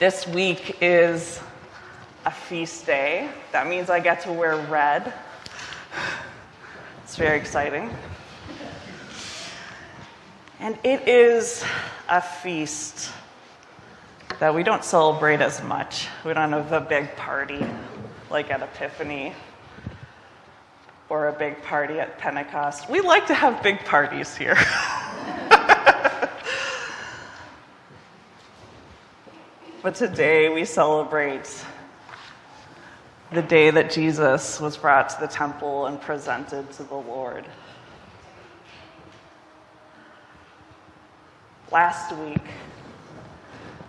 This week is a feast day. That means I get to wear red. It's very exciting. And it is a feast that we don't celebrate as much. We don't have a big party like at Epiphany or a big party at Pentecost. We like to have big parties here. But today we celebrate the day that Jesus was brought to the temple and presented to the Lord. Last week,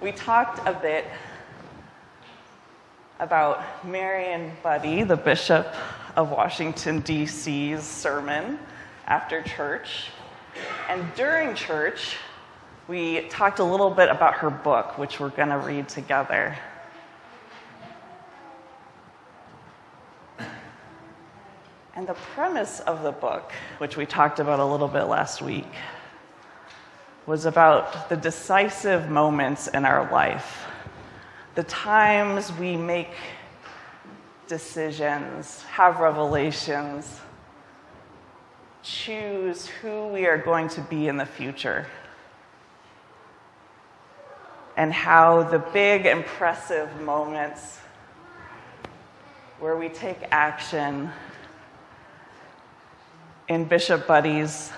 we talked a bit about Marion Buddy, the Bishop of Washington, D.C.'s sermon after church. And during church, we talked a little bit about her book, which we're going to read together. And the premise of the book, which we talked about a little bit last week, was about the decisive moments in our life, the times we make decisions, have revelations, choose who we are going to be in the future, and how the big, impressive moments where we take action in Bishop Buddy's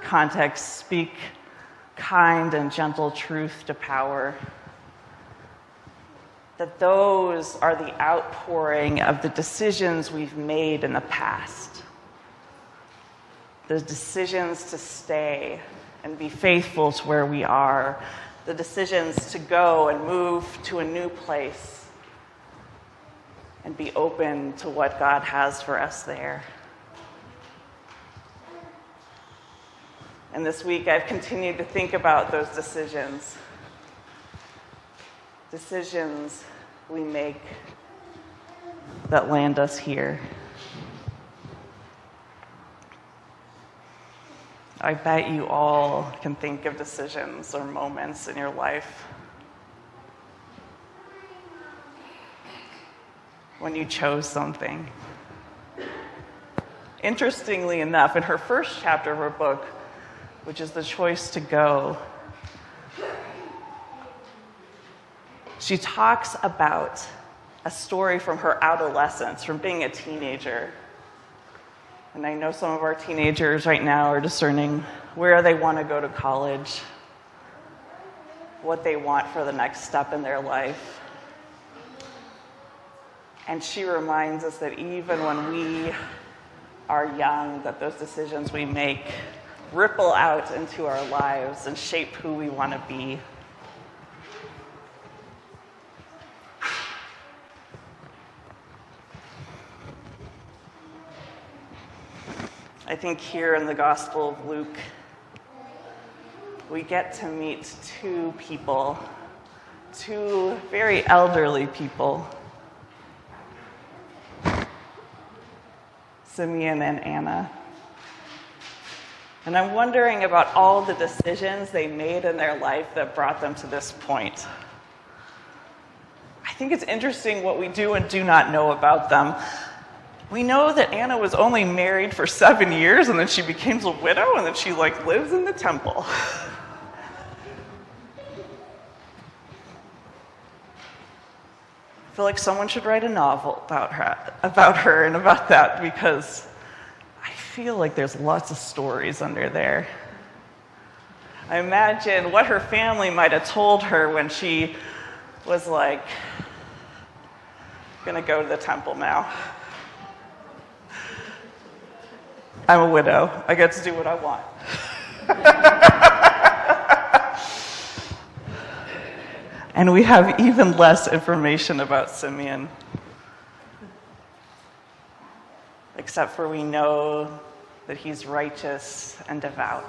context speak kind and gentle truth to power, that those are the outpouring of the decisions we've made in the past. The decisions to stay and be faithful to where we are, the decisions to go and move to a new place and be open to what God has for us there. And this week I've continued to think about those decisions we make that land us here. I bet you all can think of decisions or moments in your life when you chose something. Interestingly enough, in her first chapter of her book, which is the choice to go, she talks about a story from her adolescence, from being a teenager. And I know some of our teenagers right now are discerning where they want to go to college, what they want for the next step in their life. And she reminds us that even when we are young, that those decisions we make ripple out into our lives and shape who we want to be. I think here in the Gospel of Luke, we get to meet two people, two very elderly people, Simeon and Anna. And I'm wondering about all the decisions they made in their life that brought them to this point. I think it's interesting what we do and do not know about them. We know that Anna was only married for 7 years, and then she became a widow, and then she lives in the temple. I feel like someone should write a novel about her and about that, because I feel like there's lots of stories under there. I imagine what her family might have told her when she was gonna go to the temple now. I'm a widow. I get to do what I want. And we have even less information about Simeon, except for we know that he's righteous and devout.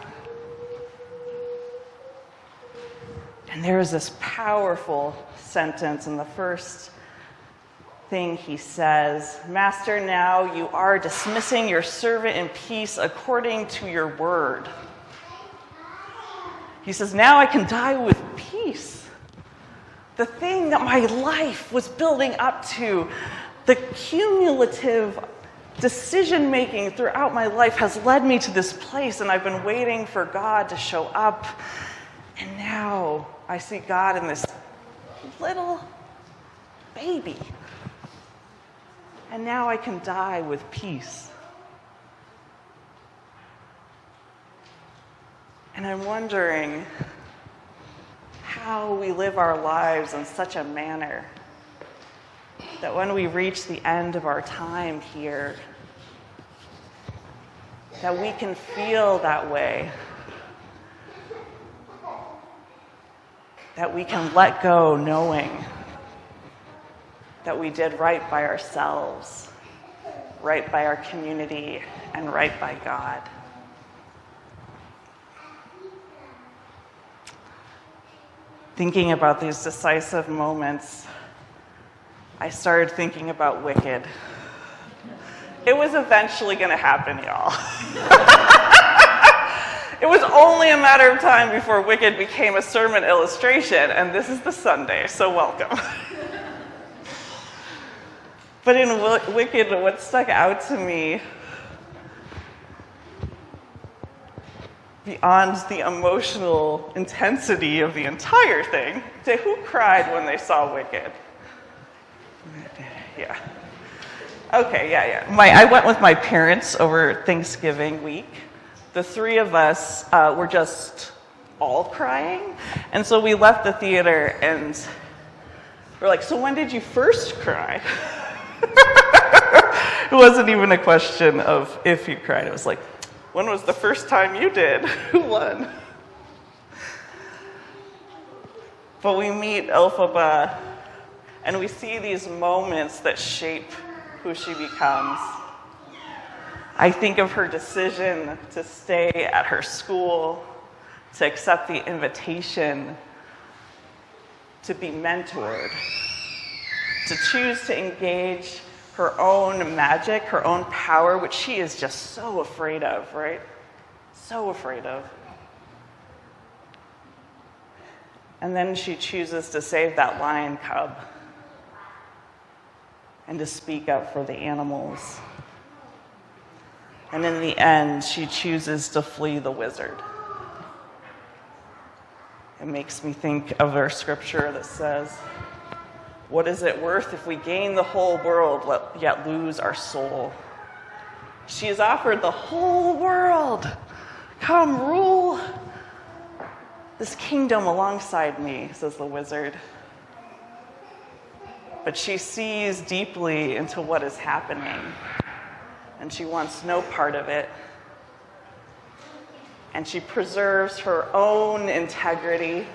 And there is this powerful sentence in the first thing he says, "Master, now you are dismissing your servant in peace according to your word." He says, now I can die with peace. the thing that my life was building up to, the cumulative decision-making throughout my life has led me to this place, and I've been waiting for God to show up. And now I see God in this little baby. And now I can die with peace. And I'm wondering how we live our lives in such a manner that when we reach the end of our time here, that we can feel that way, that we can let go knowing that we did right by ourselves, right by our community, and right by God. Thinking about these decisive moments, I started thinking about Wicked. It was eventually going to happen, y'all. It was only a matter of time before Wicked became a sermon illustration, and this is the Sunday, so welcome. But in Wicked, what stuck out to me, beyond the emotional intensity of the entire thing, who cried when they saw Wicked? Yeah. Okay, yeah. I went with my parents over Thanksgiving week. The three of us were just all crying. And so we left the theater and we're like, so when did you first cry? It wasn't even a question of if you cried. It was like, when was the first time you did? Who won? But we meet Elphaba, and we see these moments that shape who she becomes. I think of her decision to stay at her school, to accept the invitation to be mentored, to choose to engage her own magic, her own power, which she is just so afraid of, right? So afraid of. And then she chooses to save that lion cub and to speak up for the animals. And in the end, she chooses to flee the wizard. It makes me think of our scripture that says, what is it worth if we gain the whole world yet lose our soul? She is offered the whole world. Come rule this kingdom alongside me, says the wizard. But she sees deeply into what is happening, and she wants no part of it. And she preserves her own integrity,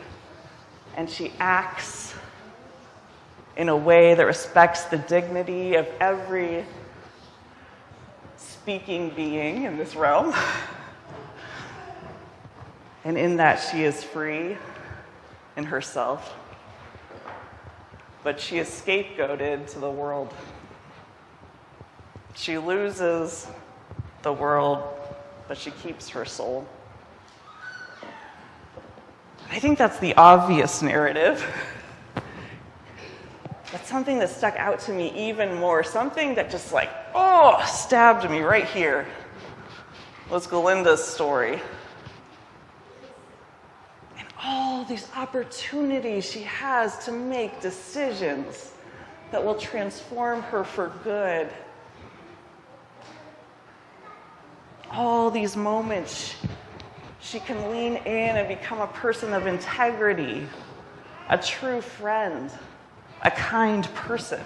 and she acts in a way that respects the dignity of every speaking being in this realm. And in that, she is free in herself. But she is scapegoated to the world. She loses the world, but she keeps her soul. I think that's the obvious narrative. But something that stuck out to me even more, something that just stabbed me right here, was Galinda's story. And all these opportunities she has to make decisions that will transform her for good. All these moments she can lean in and become a person of integrity, a true friend, a kind person.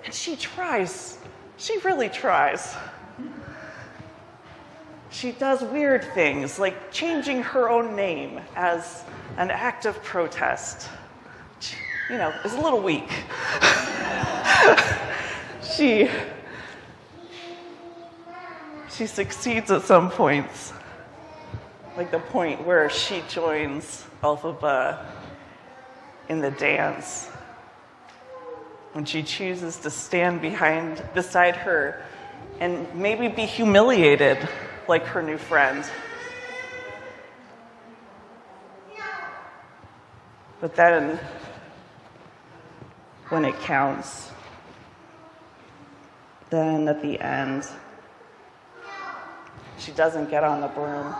And she tries. She really tries. She does weird things, like changing her own name as an act of protest. Is a little weak. She succeeds at some points, like the point where she joins Elphaba in the dance, when she chooses to stand beside her and maybe be humiliated like her new friend. But then when it counts. Then at the end, she doesn't get on the broom.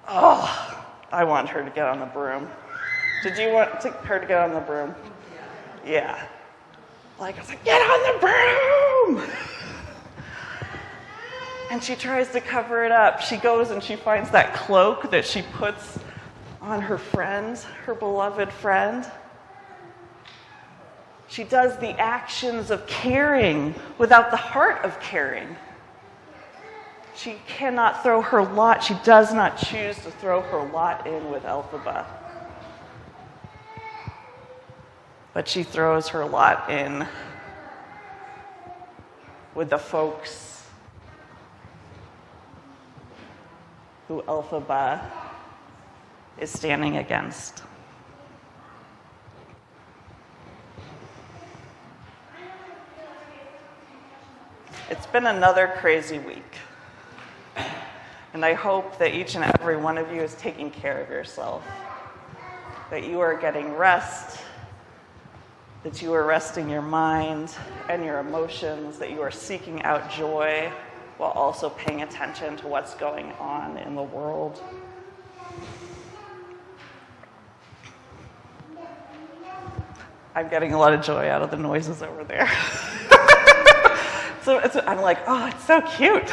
Oh, I want her to get on the broom. Did you want her to get on the broom? Yeah. I was like, get on the broom! And she tries to cover it up. She goes and she finds that cloak that she puts on her friend, her beloved friend. She does the actions of caring without the heart of caring. She cannot throw her lot. She does not choose to throw her lot in with Elphaba. But she throws her lot in with the folks who Elphaba is standing against. It's been another crazy week. And I hope that each and every one of you is taking care of yourself, that you are getting rest, that you are resting your mind and your emotions, that you are seeking out joy while also paying attention to what's going on in the world. I'm getting a lot of joy out of the noises over there. So I'm like, oh, it's so cute.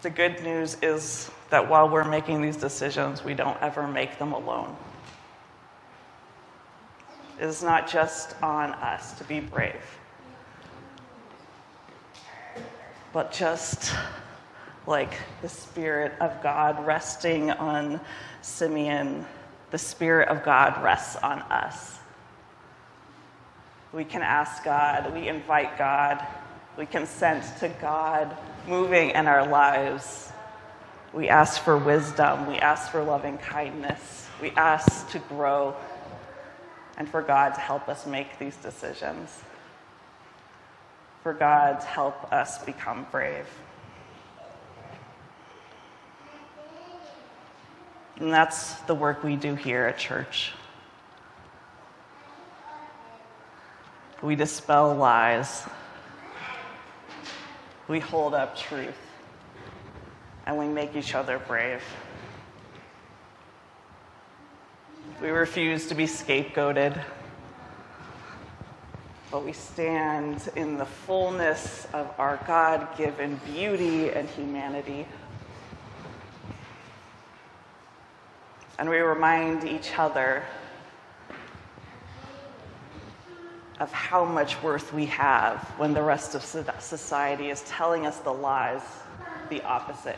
The good news is that while we're making these decisions, we don't ever make them alone. It is not just on us to be brave, but just like the Spirit of God resting on Simeon, the Spirit of God rests on us. We can ask God, we invite God, we consent to God moving in our lives. We ask for wisdom, we ask for loving kindness, we ask to grow, and for God to help us make these decisions. For God to help us become brave. And that's the work we do here at church. We dispel lies. We hold up truth. And we make each other brave. We refuse to be scapegoated. But we stand in the fullness of our God-given beauty and humanity. And we remind each other of how much worth we have when the rest of society is telling us the lies, the opposite.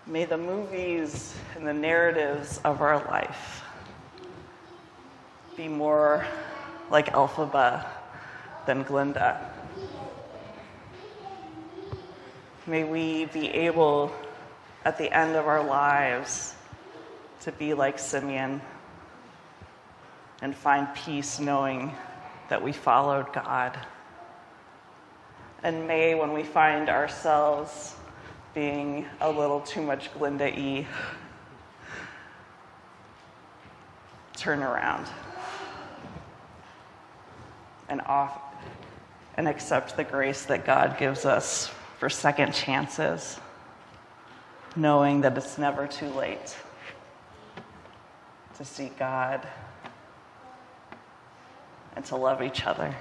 May the movies and the narratives of our life be more like Elphaba than Glinda. May we be able, at the end of our lives, to be like Simeon and find peace knowing that we followed God. And may, when we find ourselves being a little too much Glinda-y, turn around and accept the grace that God gives us for second chances, knowing that it's never too late to seek God and to love each other.